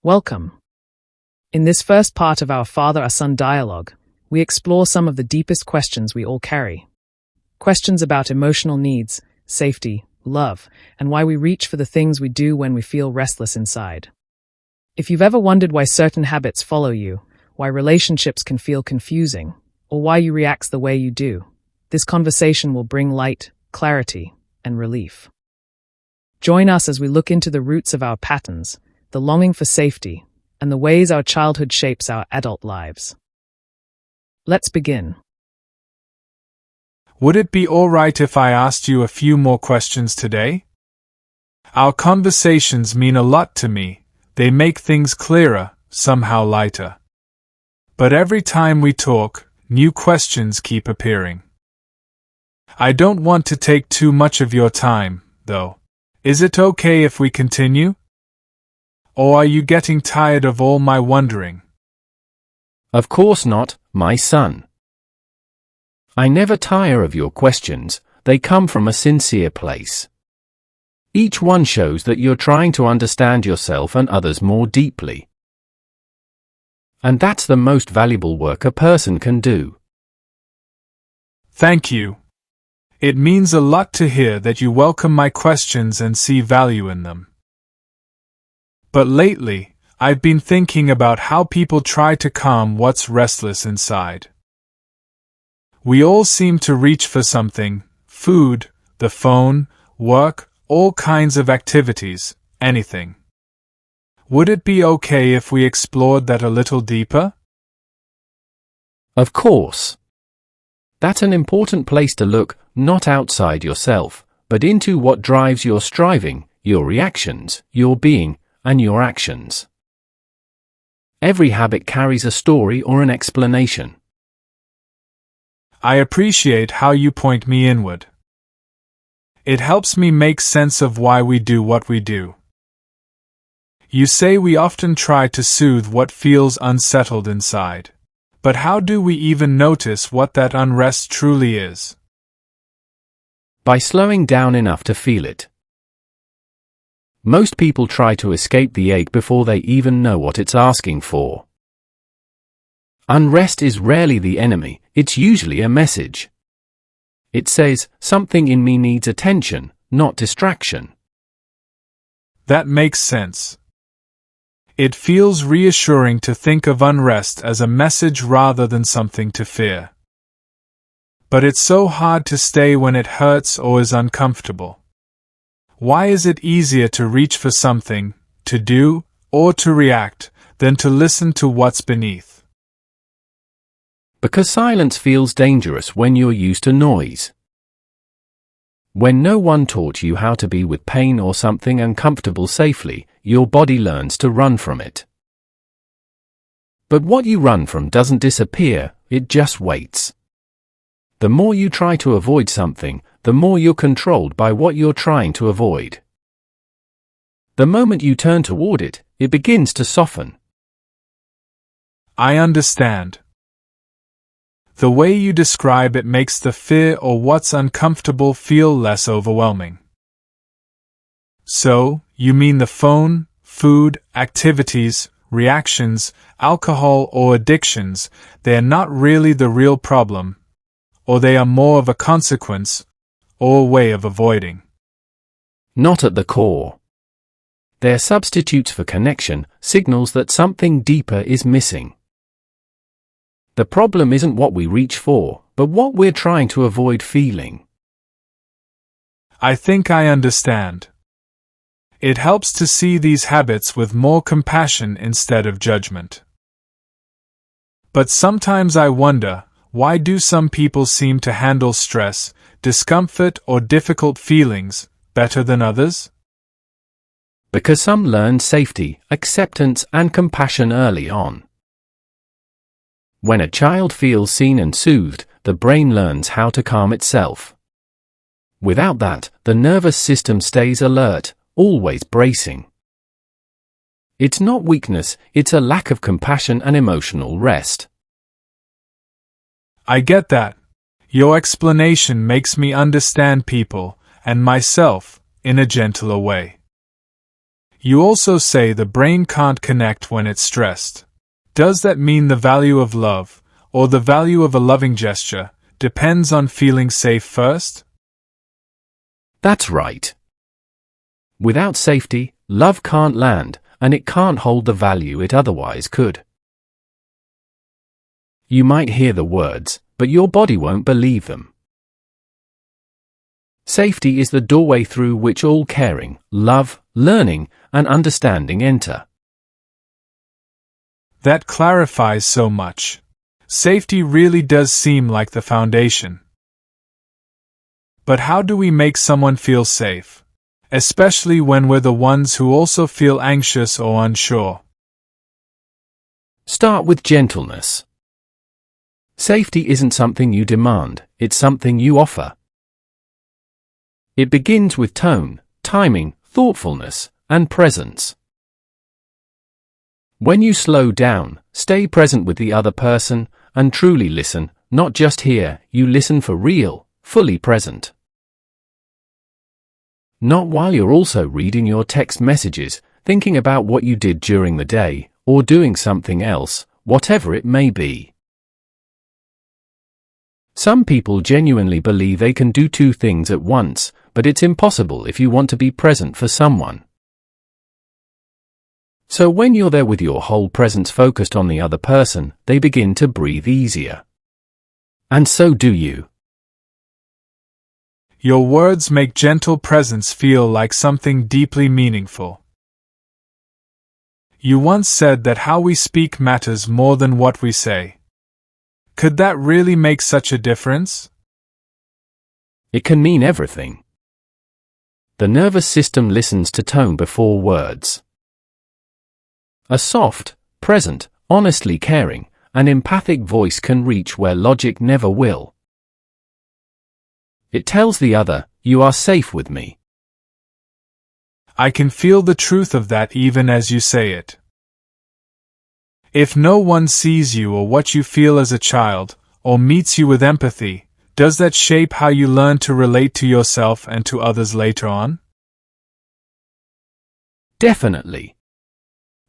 Welcome. In this first part of our father-son dialogue, we explore some of the deepest questions we all carry. Questions about emotional needs, safety, love, and why we reach for the things we do when we feel restless inside. If you've ever wondered why certain habits follow you, why relationships can feel confusing, or why you react the way you do, this conversation will bring light, clarity, and relief. Join us as we look into the roots of our patterns, the longing for safety, and the ways our childhood shapes our adult lives. Let's begin. Would it be all right if I asked you a few more questions today? Our conversations mean a lot to me. They make things clearer, somehow lighter. But every time we talk, new questions keep appearing. I don't want to take too much of your time, though. Is it okay if we continue? Or are you getting tired of all my wondering? Of course not, my son. I never tire of your questions, they come from a sincere place. Each one shows that you're trying to understand yourself and others more deeply. And that's the most valuable work a person can do. Thank you. It means a lot to hear that you welcome my questions and see value in them. But lately, I've been thinking about how people try to calm what's restless inside. We all seem to reach for something: food, the phone, work, all kinds of activities, anything. Would it be okay if we explored that a little deeper? Of course. That's an important place to look, not outside yourself, but into what drives your striving, your reactions, your being, and your actions. Every habit carries a story or an explanation. I appreciate how you point me inward. It helps me make sense of why we do what we do. You say we often try to soothe what feels unsettled inside. But how do we even notice what that unrest truly is? By slowing down enough to feel it. Most people try to escape the ache before they even know what it's asking for. Unrest is rarely the enemy, it's usually a message. It says, something in me needs attention, not distraction. That makes sense. It feels reassuring to think of unrest as a message rather than something to fear. But it's so hard to stay when it hurts or is uncomfortable. Why is it easier to reach for something, to do, or to react, than to listen to what's beneath? Because silence feels dangerous when you're used to noise. When no one taught you how to be with pain or something uncomfortable safely, your body learns to run from it. But what you run from doesn't disappear, it just waits. The more you try to avoid something, the more you're controlled by what you're trying to avoid. The moment you turn toward it, it begins to soften. I understand. The way you describe it makes the fear or what's uncomfortable feel less overwhelming. So, you mean the phone, food, activities, reactions, alcohol or addictions, they're not really the real problem, or they are more of a consequence, or a way of avoiding? Not at the core. They're substitutes for connection, signals that something deeper is missing. The problem isn't what we reach for, but what we're trying to avoid feeling. I think I understand. It helps to see these habits with more compassion instead of judgment. But sometimes I wonder, why do some people seem to handle stress, discomfort or difficult feelings better than others? Because some learn safety, acceptance and compassion early on. When a child feels seen and soothed, the brain learns how to calm itself. Without that, the nervous system stays alert, always bracing. It's not weakness, it's a lack of compassion and emotional rest. I get that. Your explanation makes me understand people, and myself, in a gentler way. You also say the brain can't connect when it's stressed. Does that mean the value of love, or the value of a loving gesture, depends on feeling safe first? That's right. Without safety, love can't land, and it can't hold the value it otherwise could. You might hear the words, but your body won't believe them. Safety is the doorway through which all caring, love, learning, and understanding enter. That clarifies so much. Safety really does seem like the foundation. But how do we make someone feel safe? Especially when we're the ones who also feel anxious or unsure. Start with gentleness. Safety isn't something you demand, it's something you offer. It begins with tone, timing, thoughtfulness, and presence. When you slow down, stay present with the other person, and truly listen, not just hear, you listen for real, fully present. Not while you're also reading your text messages, thinking about what you did during the day, or doing something else, whatever it may be. Some people genuinely believe they can do two things at once, but it's impossible if you want to be present for someone. So when you're there with your whole presence focused on the other person, they begin to breathe easier. And so do you. Your words make gentle presence feel like something deeply meaningful. You once said that how we speak matters more than what we say. Could that really make such a difference? It can mean everything. The nervous system listens to tone before words. A soft, present, honestly caring, and empathic voice can reach where logic never will. It tells the other, you are safe with me. I can feel the truth of that even as you say it. If no one sees you or what you feel as a child, or meets you with empathy, does that shape how you learn to relate to yourself and to others later on? Definitely.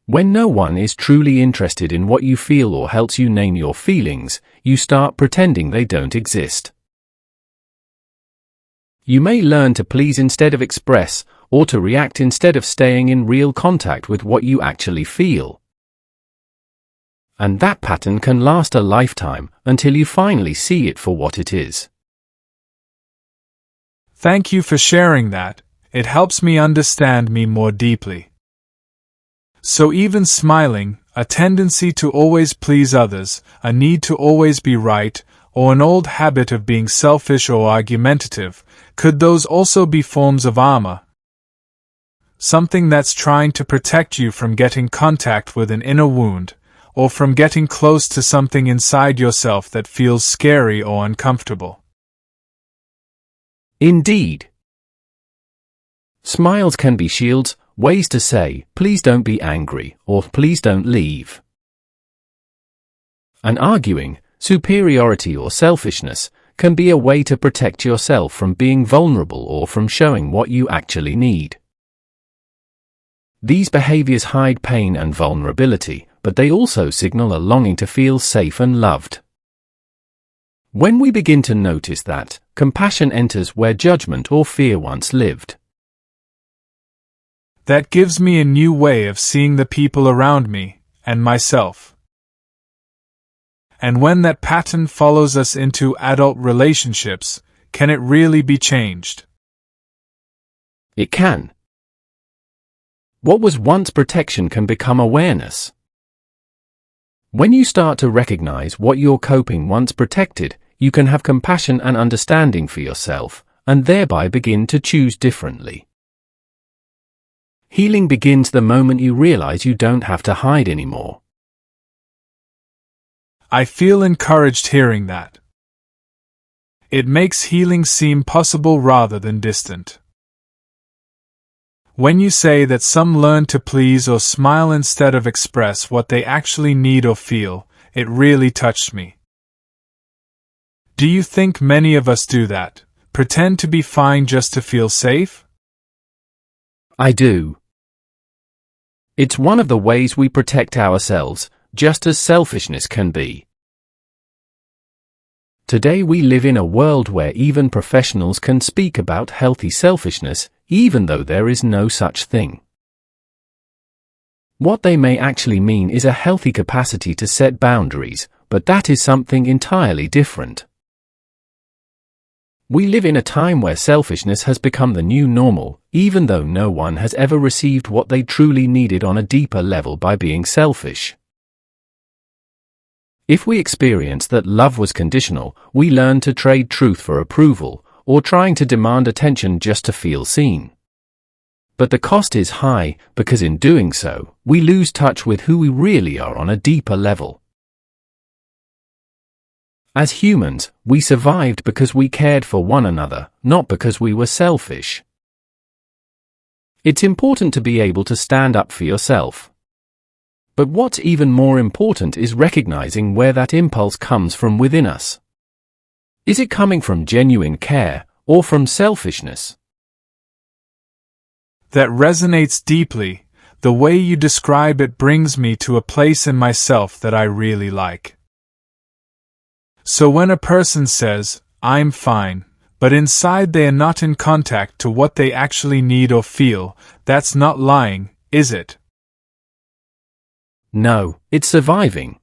When no one is truly interested in what you feel or helps you name your feelings, you start pretending they don't exist. You may learn to please instead of express, or to react instead of staying in real contact with what you actually feel. And that pattern can last a lifetime, until you finally see it for what it is. Thank you for sharing that. It helps me understand me more deeply. So even smiling, a tendency to always please others, a need to always be right, or an old habit of being selfish or argumentative, could those also be forms of armor? Something that's trying to protect you from getting contact with an inner wound, or from getting close to something inside yourself that feels scary or uncomfortable. Indeed. Smiles can be shields, ways to say, please don't be angry, or please don't leave. And arguing, superiority or selfishness, can be a way to protect yourself from being vulnerable or from showing what you actually need. These behaviors hide pain and vulnerability, but they also signal a longing to feel safe and loved. When we begin to notice that, compassion enters where judgment or fear once lived. That gives me a new way of seeing the people around me, and myself. And when that pattern follows us into adult relationships, can it really be changed? It can. What was once protection can become awareness. When you start to recognize what your coping once protected, you can have compassion and understanding for yourself, and thereby begin to choose differently. Healing begins the moment you realize you don't have to hide anymore. I feel encouraged hearing that. It makes healing seem possible rather than distant. When you say that some learn to please or smile instead of express what they actually need or feel, it really touched me. Do you think many of us do that, pretend to be fine just to feel safe? I do. It's one of the ways we protect ourselves, just as selfishness can be. Today we live in a world where even professionals can speak about healthy selfishness, even though there is no such thing. What they may actually mean is a healthy capacity to set boundaries, but that is something entirely different. We live in a time where selfishness has become the new normal, even though no one has ever received what they truly needed on a deeper level by being selfish. If we experience that love was conditional, we learn to trade truth for approval, or trying to demand attention just to feel seen. But the cost is high, because in doing so, we lose touch with who we really are on a deeper level. As humans, we survived because we cared for one another, not because we were selfish. It's important to be able to stand up for yourself. But what's even more important is recognizing where that impulse comes from within us. Is it coming from genuine care, or from selfishness? That resonates deeply. The way you describe it brings me to a place in myself that I really like. So when a person says, "I'm fine," but inside they are not in contact to what they actually need or feel, that's not lying, is it? No, it's surviving.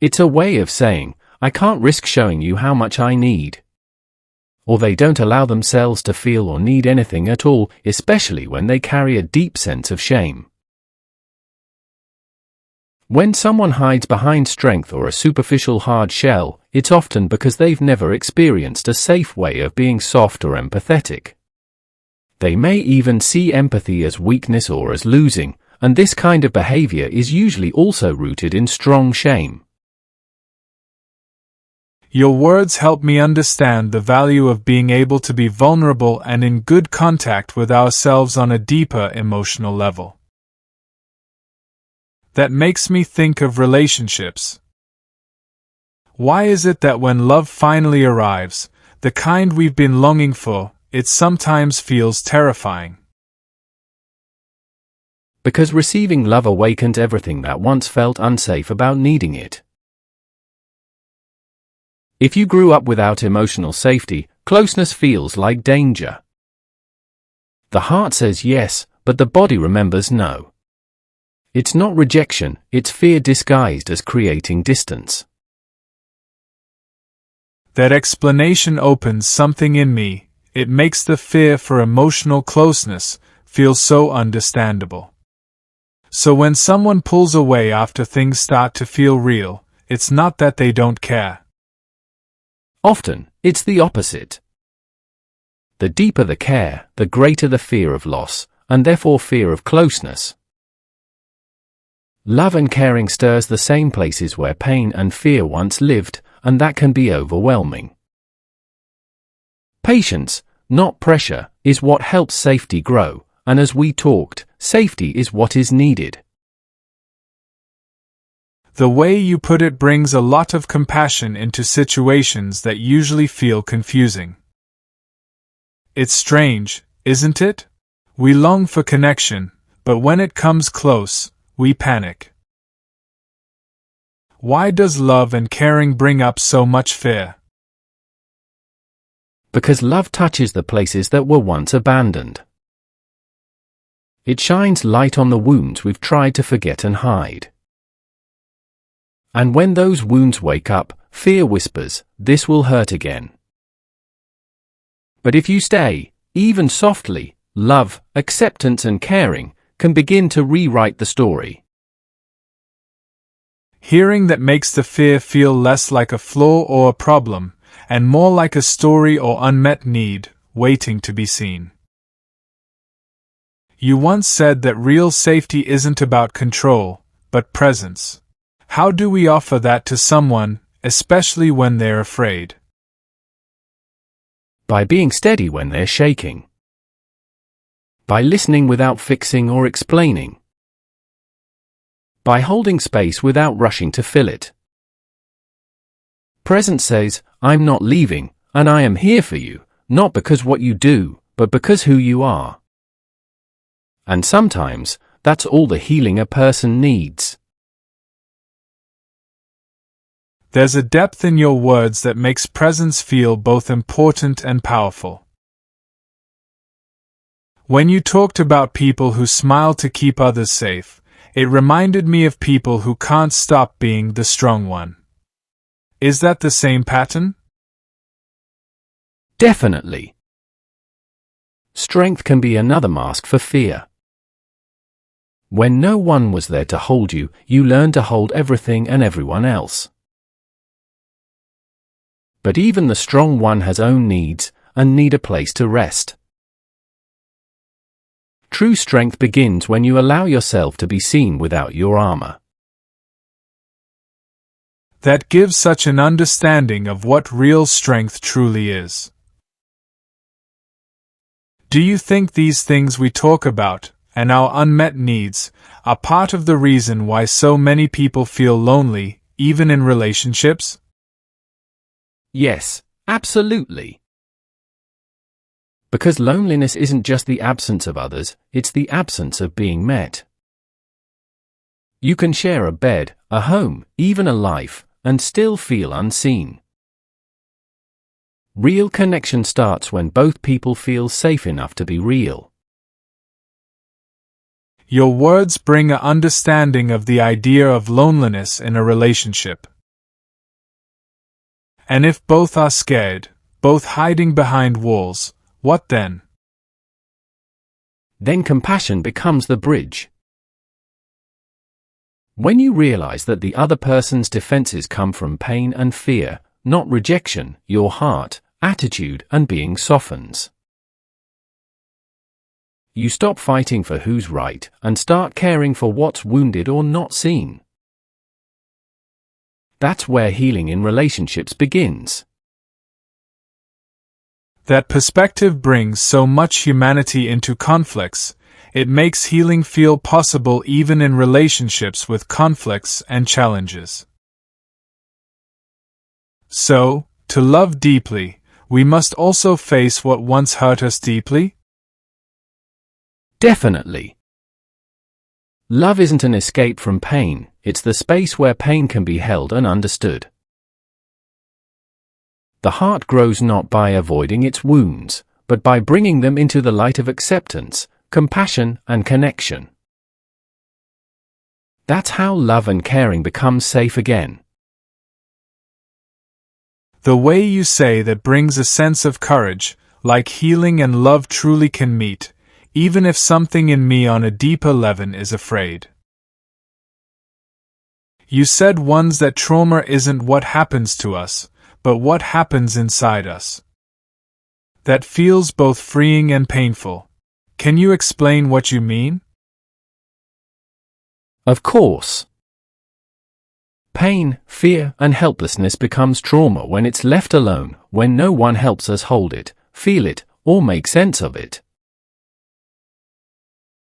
It's a way of saying, I can't risk showing you how much I need. Or they don't allow themselves to feel or need anything at all, especially when they carry a deep sense of shame. When someone hides behind strength or a superficial hard shell, it's often because they've never experienced a safe way of being soft or empathetic. They may even see empathy as weakness or as losing, and this kind of behavior is usually also rooted in strong shame. Your words help me understand the value of being able to be vulnerable and in good contact with ourselves on a deeper emotional level. That makes me think of relationships. Why is it that when love finally arrives, the kind we've been longing for, it sometimes feels terrifying? Because receiving love awakens everything that once felt unsafe about needing it. If you grew up without emotional safety, closeness feels like danger. The heart says yes, but the body remembers no. It's not rejection, it's fear disguised as creating distance. That explanation opens something in me. It makes the fear for emotional closeness feel so understandable. So when someone pulls away after things start to feel real, it's not that they don't care. Often, it's the opposite. The deeper the care, the greater the fear of loss, and therefore fear of closeness. Love and caring stirs the same places where pain and fear once lived, and that can be overwhelming. Patience, not pressure, is what helps safety grow, and as we talked, safety is what is needed. The way you put it brings a lot of compassion into situations that usually feel confusing. It's strange, isn't it? We long for connection, but when it comes close, we panic. Why does love and caring bring up so much fear? Because love touches the places that were once abandoned. It shines light on the wounds we've tried to forget and hide. And when those wounds wake up, fear whispers, "This will hurt again." But if you stay, even softly, love, acceptance and caring can begin to rewrite the story. Hearing that makes the fear feel less like a flaw or a problem, and more like a story or unmet need, waiting to be seen. You once said that real safety isn't about control, but presence. How do we offer that to someone, especially when they're afraid? By being steady when they're shaking. By listening without fixing or explaining. By holding space without rushing to fill it. Presence says, "I'm not leaving, and I am here for you, not because what you do, but because who you are." And sometimes, That's all the healing a person needs. There's a depth in your words that makes presence feel both important and powerful. When you talked about people who smile to keep others safe, it reminded me of people who can't stop being the strong one. Is that the same pattern? Definitely. Strength can be another mask for fear. When no one was there to hold you, you learn to hold everything and everyone else. But even the strong one has own needs, and need a place to rest. True strength begins when you allow yourself to be seen without your armor. That gives such an understanding of what real strength truly is. Do you think these things we talk about, and our unmet needs, are part of the reason why so many people feel lonely, even in relationships? Yes, absolutely. Because loneliness isn't just the absence of others, it's the absence of being met. You can share a bed, a home, even a life, and still feel unseen. Real connection starts when both people feel safe enough to be real. Your words bring an understanding of the idea of loneliness in a relationship. And if both are scared, both hiding behind walls, what then? Then compassion becomes the bridge. When you realize that the other person's defenses come from pain and fear, not rejection, your heart, attitude, and being softens. You stop fighting for who's right and start caring for what's wounded or not seen. That's where healing in relationships begins. That perspective brings so much humanity into conflicts. It makes healing feel possible even in relationships with conflicts and challenges. So, to love deeply, we must also face what once hurt us deeply? Definitely. Love isn't an escape from pain, it's the space where pain can be held and understood. The heart grows not by avoiding its wounds, but by bringing them into the light of acceptance, compassion, and connection. That's how love and caring become safe again. The way you say that brings a sense of courage, like healing and love truly can meet, even if something in me on a deeper level is afraid. You said once that trauma isn't what happens to us, but what happens inside us. That feels both freeing and painful. Can you explain what you mean? Of course. Pain, fear, and helplessness becomes trauma when it's left alone, when no one helps us hold it, feel it, or make sense of it.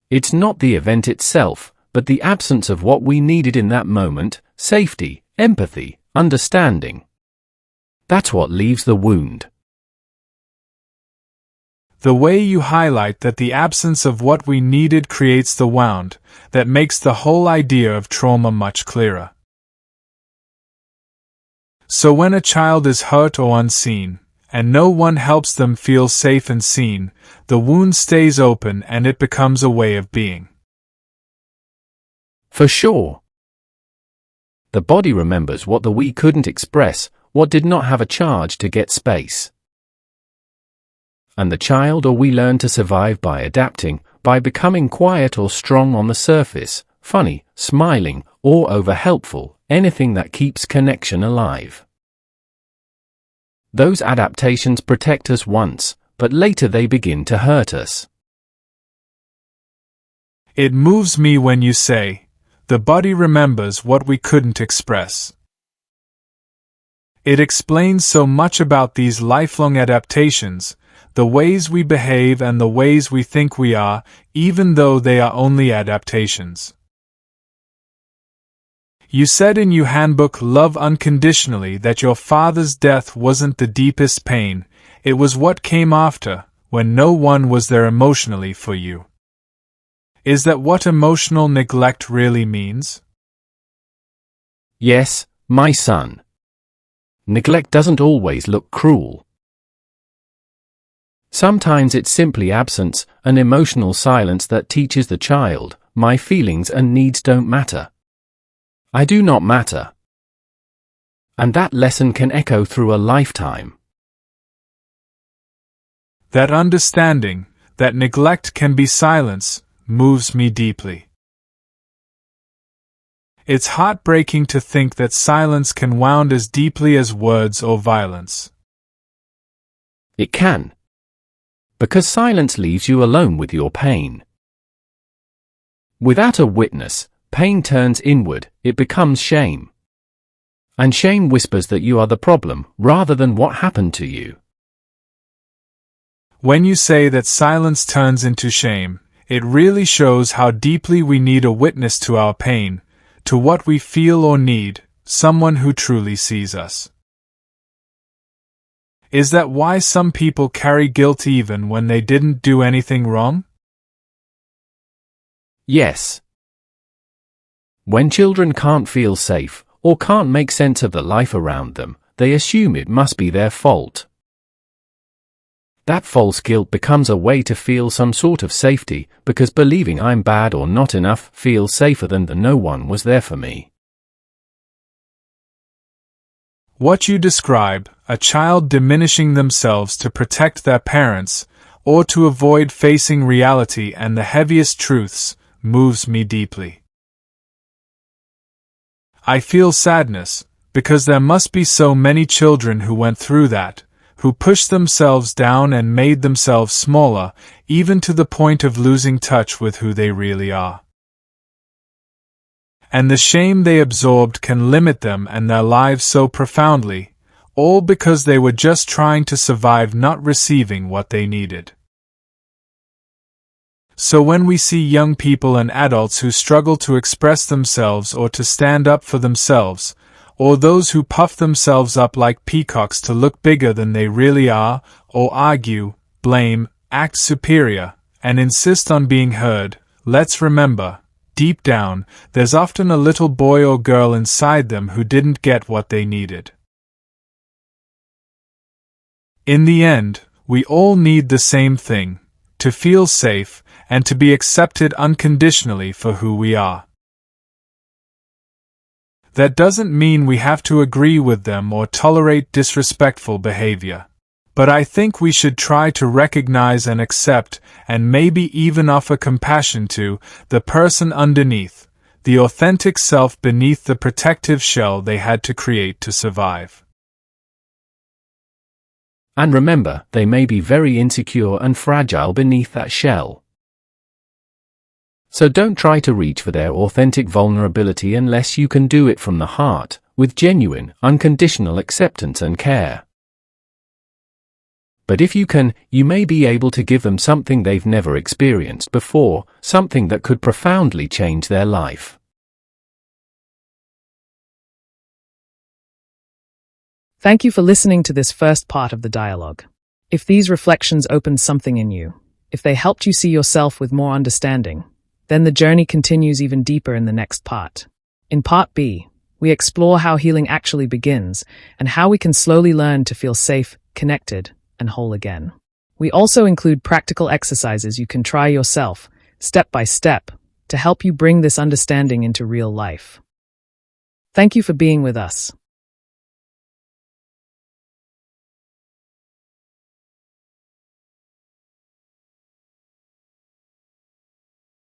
It's not the event itself, but the absence of what we needed in that moment, safety, empathy, understanding. That's what leaves the wound. The way you highlight that the absence of what we needed creates the wound, that makes the whole idea of trauma much clearer. So when a child is hurt or unseen, and no one helps them feel safe and seen, the wound stays open and it becomes a way of being. For sure. The body remembers what the we couldn't express, what did not have a charge to get space. And the child or we learn to survive by adapting, by becoming quiet or strong on the surface, funny, smiling, or over-helpful, anything that keeps connection alive. Those adaptations protect us once, but later they begin to hurt us. It moves me when you say, the body remembers what we couldn't express. It explains so much about these lifelong adaptations, the ways we behave and the ways we think we are, even though they are only adaptations. You said in your handbook Love Unconditionally that your father's death wasn't the deepest pain, it was what came after, when no one was there emotionally for you. Is that what emotional neglect really means? Yes, my son. Neglect doesn't always look cruel. Sometimes it's simply absence, an emotional silence that teaches the child, my feelings and needs don't matter. I do not matter. And that lesson can echo through a lifetime. That understanding, that neglect can be silence, moves me deeply. It's heartbreaking to think that silence can wound as deeply as words or violence. It can. Because silence leaves you alone with your pain. Without a witness, pain turns inward, it becomes shame. And shame whispers that you are the problem, rather than what happened to you. When you say that silence turns into shame, it really shows how deeply we need a witness to our pain, to what we feel or need, someone who truly sees us. Is that why some people carry guilt even when they didn't do anything wrong? Yes. When children can't feel safe, or can't make sense of the life around them, they assume it must be their fault. That false guilt becomes a way to feel some sort of safety, because believing I'm bad or not enough feels safer than the no one was there for me. What you describe, a child diminishing themselves to protect their parents, or to avoid facing reality and the heaviest truths, moves me deeply. I feel sadness, because there must be so many children who went through that, who pushed themselves down and made themselves smaller, even to the point of losing touch with who they really are. And the shame they absorbed can limit them and their lives so profoundly, all because they were just trying to survive not receiving what they needed. So when we see young people and adults who struggle to express themselves or to stand up for themselves, or those who puff themselves up like peacocks to look bigger than they really are, or argue, blame, act superior, and insist on being heard, let's remember, deep down, there's often a little boy or girl inside them who didn't get what they needed. In the end, we all need the same thing, to feel safe, and to be accepted unconditionally for who we are. That doesn't mean we have to agree with them or tolerate disrespectful behavior. But I think we should try to recognize and accept, and maybe even offer compassion to, the person underneath, the authentic self beneath the protective shell they had to create to survive. And remember, they may be very insecure and fragile beneath that shell. So don't try to reach for their authentic vulnerability unless you can do it from the heart, with genuine, unconditional acceptance and care. But if you can, you may be able to give them something they've never experienced before, something that could profoundly change their life. Thank you for listening to this first part of the dialogue. If these reflections opened something in you, if they helped you see yourself with more understanding, then the journey continues even deeper in the next part. In Part B, we explore how healing actually begins and how we can slowly learn to feel safe, connected, and whole again. We also include practical exercises you can try yourself, step by step, to help you bring this understanding into real life. Thank you for being with us.